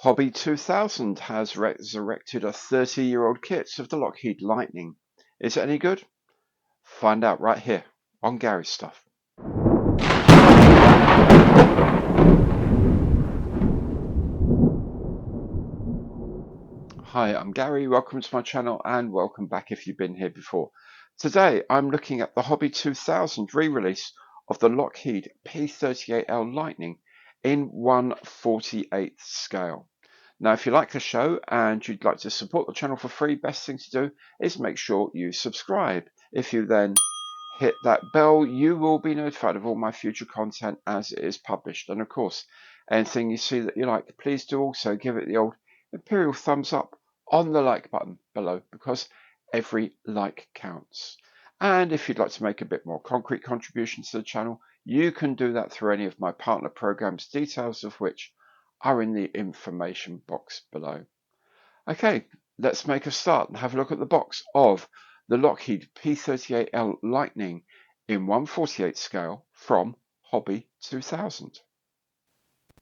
Hobby 2000 has resurrected a 30-year-old kit of the Lockheed Lightning. Is it any good? Find out right here on Gary's Stuff. Hi, I'm Gary. Welcome to my channel and welcome back if you've been here before. Today I'm looking at the Hobby 2000 re-release of the Lockheed P-38L Lightning in 1/48th scale. Now, if you like the show and you'd like to support the channel for free, best thing to do is make sure you subscribe. If you then hit that bell, you will be notified of all my future content as it is published. And of course, anything you see that you like, please do also give it the old imperial thumbs up on the like button below, because every like counts. And if you'd like to make a bit more concrete contributions to the channel, you can do that through any of my partner programs, details of which are in the information box below. Okay, let's make a start and have a look at the box of the Lockheed P-38L Lightning in 1/48 scale from Hobby 2000.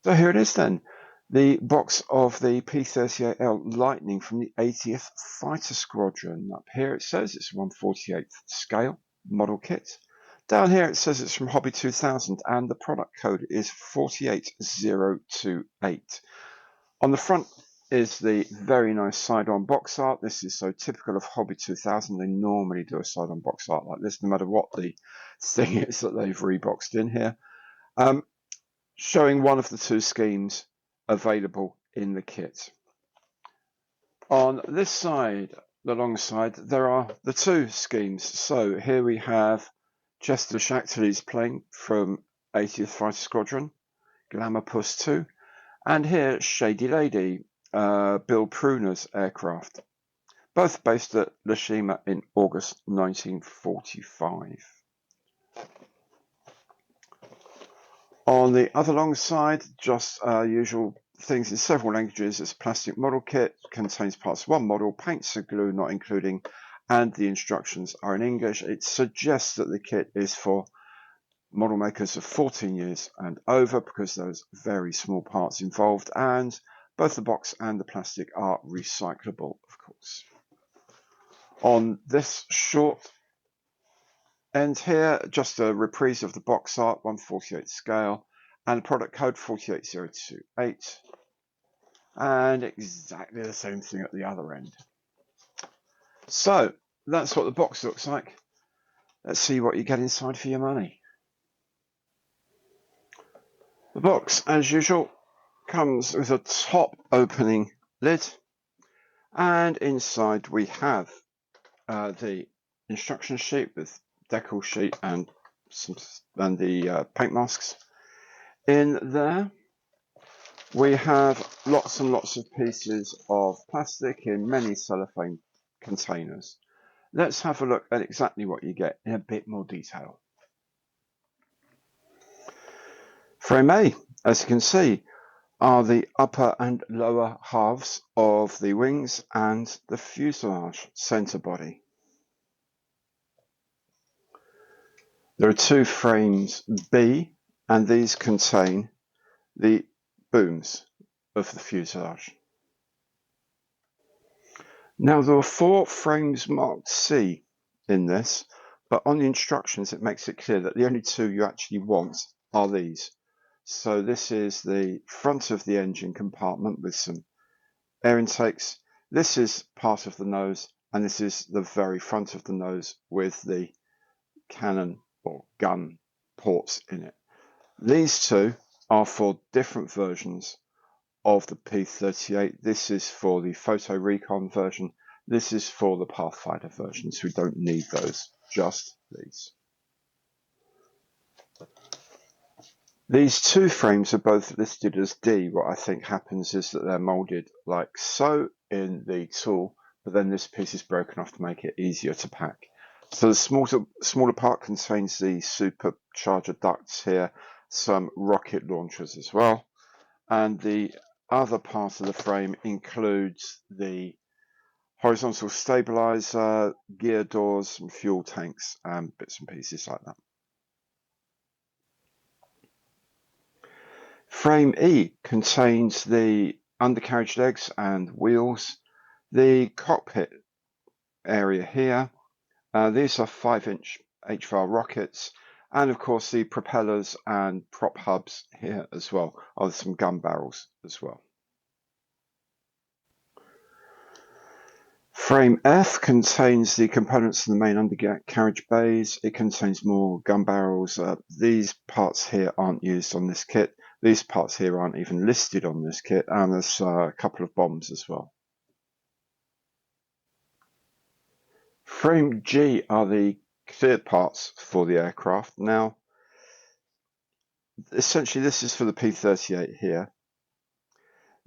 So here it is then, the box of the P-38L Lightning from the 80th Fighter Squadron. Up here it says it's 1/48th scale model kit. Down here it says it's from Hobby 2000 and the product code is 48028. On the front is the very nice side-on box art. This is so typical of Hobby 2000. They normally do a side-on box art like this, no matter what the thing is that they've reboxed in here. Showing one of the two schemes available in the kit. On this side, the long side, there are the two schemes. So here we have Chester Shackley's plane from 80th Fighter Squadron, Glamour Puss 2, and here Shady Lady, Bill Pruner's aircraft, both based at Hiroshima in August 1945. On the other long side, just usual things in several languages. It's a plastic model kit, contains parts of one model, paints and glue not including, and the instructions are in English. It suggests that the kit is for model makers of 14 years and over, because there's very small parts involved, and both the box and the plastic are recyclable, of course. On this short end here, just a reprise of the box art, 1/48 scale, and product code 48028, and exactly the same thing at the other end. So that's what the box looks like. Let's see what you get inside for your money. The box, as usual, comes with a top opening lid, and inside we have the instruction sheet with Decals sheet and the paint masks. In there we have lots and lots of pieces of plastic in many cellophane containers. Let's have a look at exactly what you get in a bit more detail. Frame A, as you can see, are the upper and lower halves of the wings and the fuselage center body. There are two frames B, and these contain the booms of the fuselage. Now there are four frames marked C in this, but on the instructions it makes it clear that the only two you actually want are these. So this is the front of the engine compartment with some air intakes. This is part of the nose, and this is the very front of the nose with the cannon or gun ports in it. These two are for different versions of the P-38. This is for the photo recon version. This is for the Pathfinder version, so we don't need those, just these. These two frames are both listed as D. What I think happens is that they're molded like so in the tool, but then this piece is broken off to make it easier to pack. So the smaller part contains the supercharger ducts here, some rocket launchers as well, and the other part of the frame includes the horizontal stabilizer, gear doors, some fuel tanks, and bits and pieces like that. Frame E contains the undercarriage legs and wheels, the cockpit area here. These are 5-inch HVAR rockets, and of course the propellers and prop hubs here as well. There's some gun barrels as well. Frame F contains the components of the main undercarriage bays. It contains more gun barrels. These parts here aren't used on this kit. These parts here aren't even listed on this kit, and there's a couple of bombs as well. Frame G are the cleared parts for the aircraft. Now, essentially this is for the P-38 here.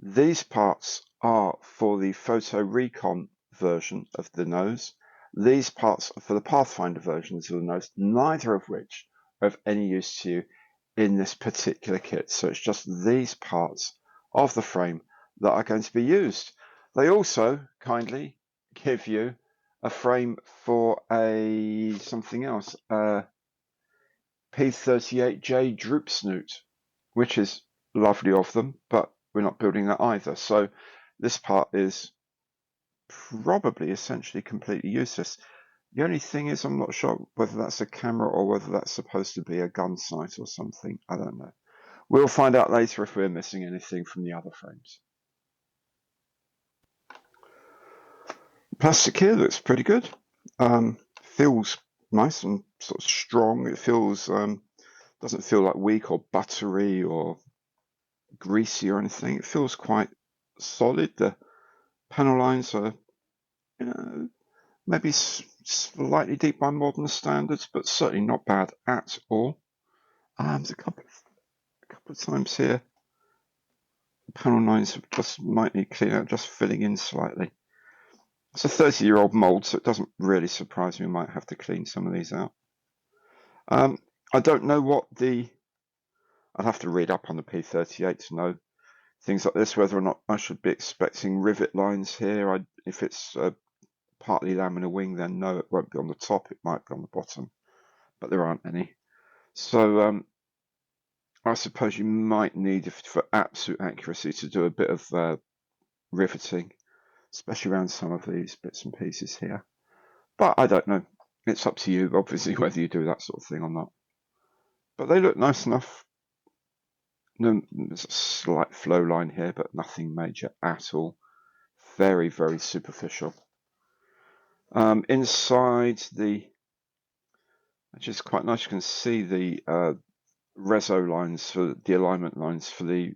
These parts are for the photo recon version of the nose. These parts are for the Pathfinder versions of the nose, neither of which are of any use to you in this particular kit. So it's just these parts of the frame that are going to be used. They also kindly give you a frame for something else, P-38J droop snoot, which is lovely of them, but we're not building that either. So this part is probably essentially completely useless. The only thing is I'm not sure whether that's a camera or whether that's supposed to be a gun sight or something. I don't know. We'll find out later if we're missing anything from the other frames. Plastic here looks pretty good. Feels nice and sort of strong. It feels doesn't feel like weak or buttery or greasy or anything. It feels quite solid. The panel lines are maybe slightly deep by modern standards, but certainly not bad at all. There's a couple of times here the panel lines just might need cleaning out, just filling in slightly. It's a 30-year-old mold, so it doesn't really surprise me. We might have to clean some of these out. I don't know what I'd have to read up on the P-38 to know things like this, whether or not I should be expecting rivet lines here. If it's partly laminar wing, then no, it won't be on the top. It might be on the bottom, but there aren't any. So I suppose you might need, for absolute accuracy, to do a bit of riveting, especially around some of these bits and pieces here. But I don't know. It's up to you, obviously, whether you do that sort of thing or not. But they look nice enough. There's a slight flow line here, but nothing major at all. Very, very superficial. Inside which is quite nice, you can see the reso lines, for the alignment lines for the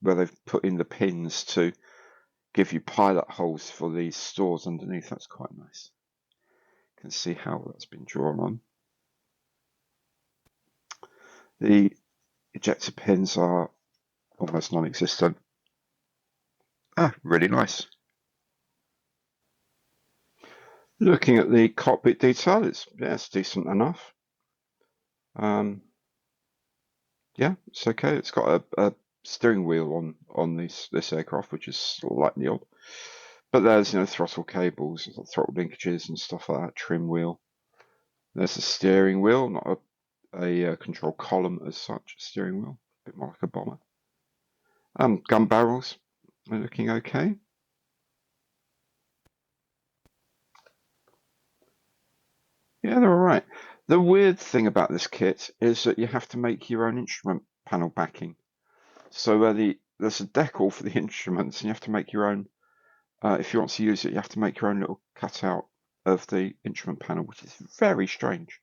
where they've put in the pins to give you pilot holes for the stores underneath. That's quite nice. You can see how that's been drawn on. The ejector pins are almost non-existent. Really nice. Looking at the cockpit detail, it's decent enough. Yeah, it's okay. It's got a steering wheel on this aircraft, which is slightly odd. But there's throttle cables, throttle linkages and stuff like that. Trim wheel. There's a steering wheel, not a control column as such. A steering wheel, a bit more like a bomber. Gun barrels are looking okay. Yeah, they're all right. The weird thing about this kit is that you have to make your own instrument panel backing. So there's a decal for the instruments, and you have to make your own. If you want to use it, you have to make your own little cutout of the instrument panel, which is very strange.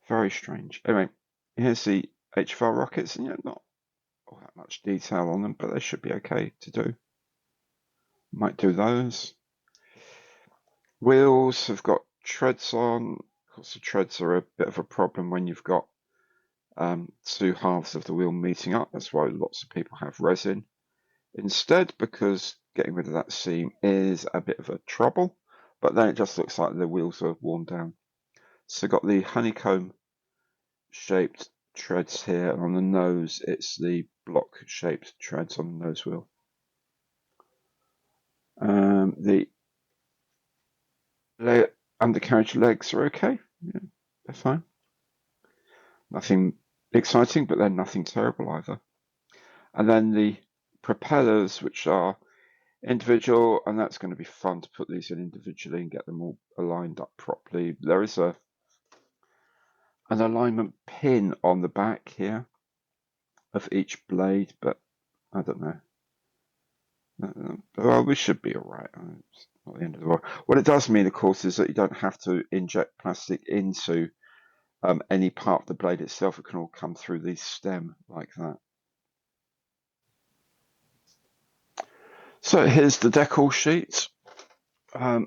Very strange. Anyway, here's the HVAR rockets, and not all that much detail on them, but they should be okay to do. Might do those. Wheels have got treads on. Of course, the treads are a bit of a problem when you've got two halves of the wheel meeting up. That's why lots of people have resin instead, because getting rid of that seam is a bit of a trouble, but then it just looks like the wheels are worn down. So got the honeycomb shaped treads here, and on the nose it's the block shaped treads on the nose wheel. The undercarriage legs are okay. Yeah, they're fine. Nothing exciting, but then nothing terrible either. And then the propellers, which are individual, and that's going to be fun to put these in individually and get them all aligned up properly. There is an alignment pin on the back here of each blade, but I don't know. Well, we should be all right. It's not the end of the world. What it does mean, of course, is that you don't have to inject plastic into any part of the blade itself. It can all come through the stem like that. So here's the decal sheet. A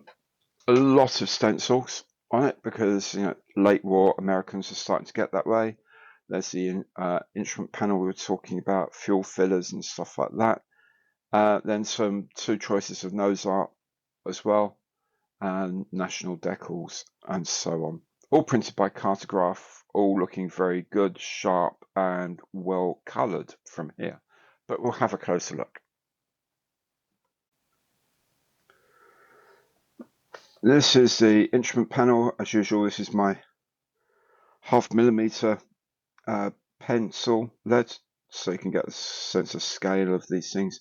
lot of stencils on it because late war Americans are starting to get that way. There's the instrument panel we were talking about, fuel fillers and stuff like that. Then two choices of nose art as well, and national decals and so on. All printed by Cartograph, all looking very good, sharp and well coloured from here. But we'll have a closer look. This is the instrument panel. As usual, this is my 0.5mm pencil lead, so you can get a sense of scale of these things.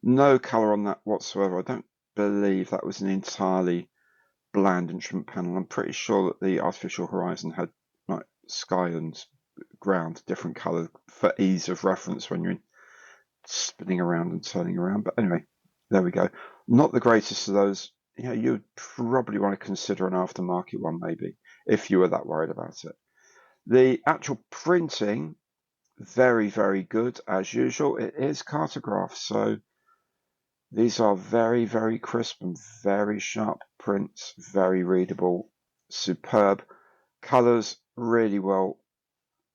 No colour on that whatsoever. I don't believe that was an entirely bland instrument panel. I'm pretty sure that the artificial horizon had like sky and ground different colour for ease of reference when you're spinning around and turning around. But anyway, there we go. Not the greatest of those. You'd probably want to consider an aftermarket one maybe if you were that worried about it. The actual printing, very, very good as usual. It is Cartograph, so these are very, very crisp and very sharp prints, very readable, superb. Colours really well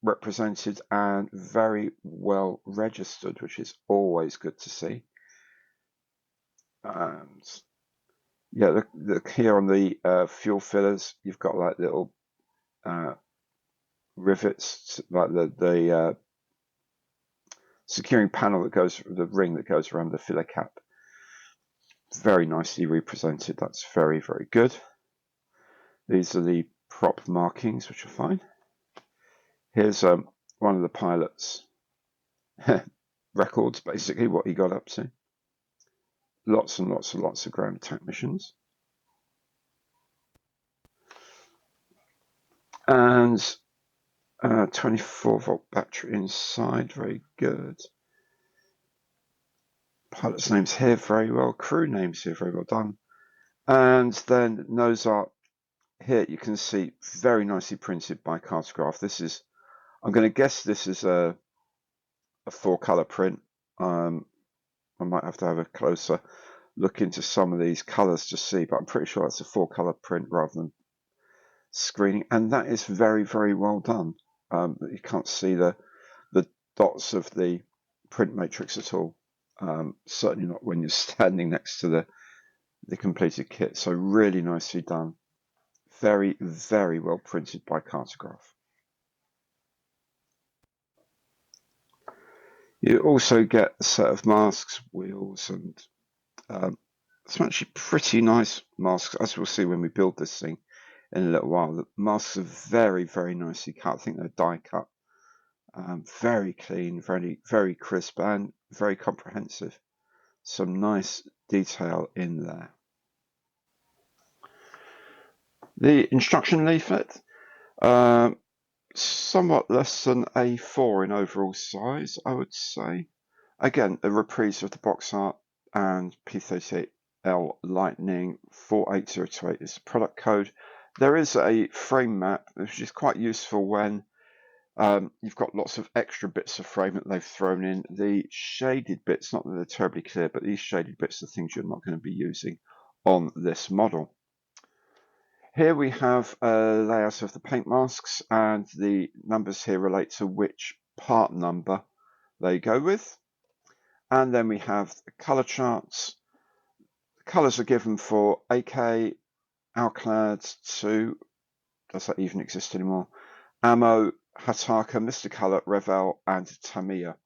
represented and very well registered, which is always good to see. And yeah, look here on the fuel fillers, you've got like little rivets, like the securing panel that goes, the ring that goes around the filler cap. Very nicely represented. That's very, very good. These are the prop markings, which are fine. Here's one of the pilot's records, basically, what he got up to. Lots and lots and lots of ground attack missions. And 24-volt battery inside, very good. Pilot's names here, very well. Crew names here, very well done. And then nose art here, you can see very nicely printed by Cartograph. This is, I'm going to guess this is a 4-color print. I might have to have a closer look into some of these colors to see, but I'm pretty sure it's a 4-color print rather than screening. And that is very, very well done. You can't see the dots of the print matrix at all. Certainly not when you're standing next to the completed kit. So really nicely done. Very, very well printed by Cartograph. You also get a set of masks, wheels, and some actually pretty nice masks, as we'll see when we build this thing in a little while. The masks are very, very nicely cut. I think they're die cut. Very clean, very, very crisp, and very comprehensive. Some nice detail in there. The instruction leaflet, somewhat less than A4 in overall size, I would say. Again, a reprise of the box art, and P-38L Lightning 48028 is the product code. There is a frame map, which is quite useful when you've got lots of extra bits of frame that they've thrown in. The shaded bits, not that they're terribly clear, but these shaded bits are things you're not going to be using on this model. Here we have a layout of the paint masks, and the numbers here relate to which part number they go with. And then we have the color charts. The colors are given for AK, Alclad 2, does that even exist anymore? Ammo, Hataka, Mr. Color, Revel, and Tamiya.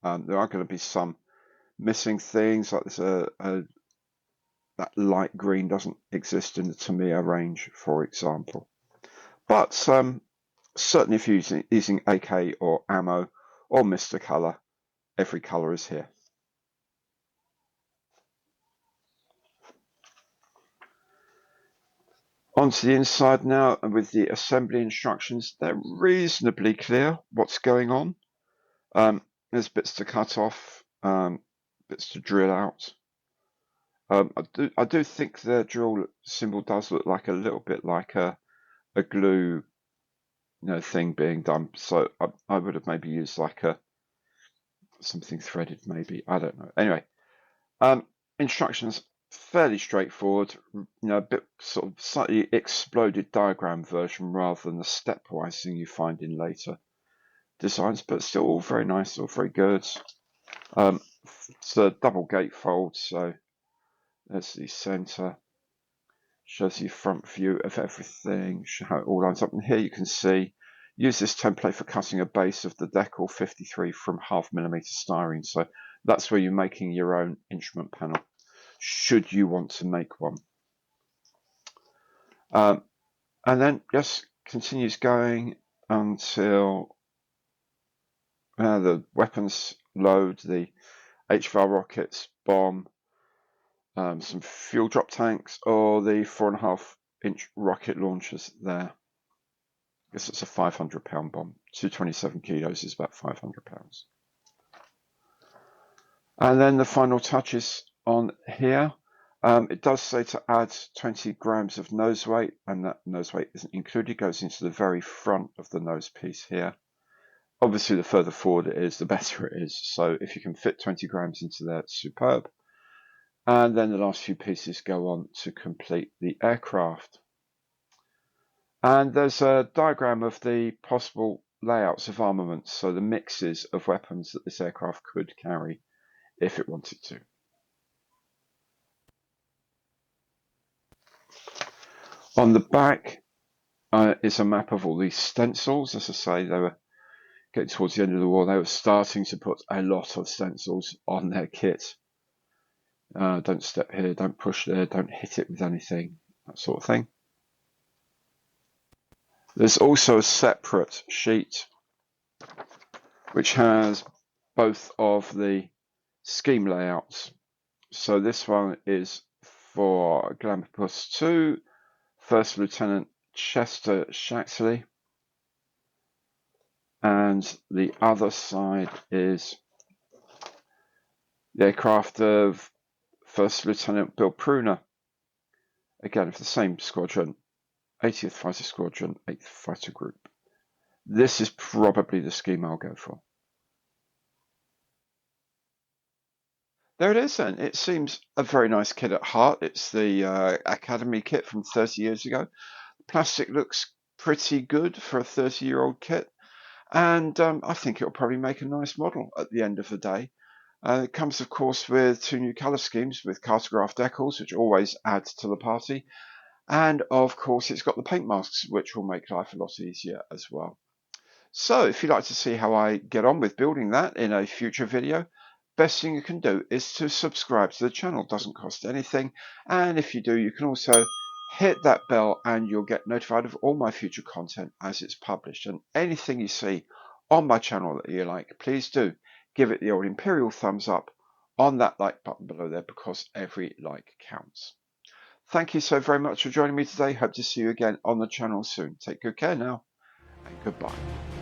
There are going to be some missing things, like there's that light green doesn't exist in the Tamiya range, for example. But certainly if you're using AK or Ammo or Mr. Color, every colour is here. Onto the inside now, and with the assembly instructions, they're reasonably clear what's going on. There's bits to cut off, bits to drill out. I do think the drill symbol does look like a little bit like a glue, thing being done. So I would have maybe used like something threaded, maybe. I don't know. Anyway, instructions fairly straightforward. A bit sort of slightly exploded diagram version rather than the stepwise thing you find in later designs, but still all very nice, all very good. It's a double gatefold, so there's the center. Shows you front view of everything, how it all lines up. And here you can see, use this template for cutting a base of the Decals 53 from 0.5mm styrene. So that's where you're making your own instrument panel, should you want to make one. And then just continues going until the weapons load, the HVAR rockets, bomb, some fuel drop tanks, or the 4.5-inch rocket launchers there. I guess it's a 500-pound bomb. 227 kilos is about 500 pounds. And then the final touches on here. It does say to add 20 grams of nose weight, and that nose weight isn't included. It goes into the very front of the nose piece here. Obviously, the further forward it is, the better it is. So if you can fit 20 grams into there, it's superb. And then the last few pieces go on to complete the aircraft. And there's a diagram of the possible layouts of armaments, so the mixes of weapons that this aircraft could carry if it wanted to. On the back is a map of all these stencils. As I say, they were getting towards the end of the war. They were starting to put a lot of stencils on their kit. Don't step here, don't push there, don't hit it with anything, that sort of thing. There's also a separate sheet which has both of the scheme layouts. So this one is for Glampus 2, First Lieutenant Chester Shaxley, and the other side is the aircraft of First Lieutenant Bill Pruner, again of the same squadron, 80th Fighter Squadron, 8th Fighter Group. This is probably the scheme I'll go for. There it is then. It seems a very nice kit at heart. It's the Academy kit from 30 years ago. The plastic looks pretty good for a 30-year-old kit, and I think it'll probably make a nice model at the end of the day. It comes, of course, with 2 new colour schemes with cartograph decals, which always add to the party. And, of course, it's got the paint masks, which will make life a lot easier as well. So, if you'd like to see how I get on with building that in a future video, best thing you can do is to subscribe to the channel. It doesn't cost anything. And if you do, you can also hit that bell and you'll get notified of all my future content as it's published. And anything you see on my channel that you like, please do give it the old imperial thumbs up on that like button below there, because every like counts. Thank you so very much for joining me today. Hope to see you again on the channel soon. Take good care now, and goodbye.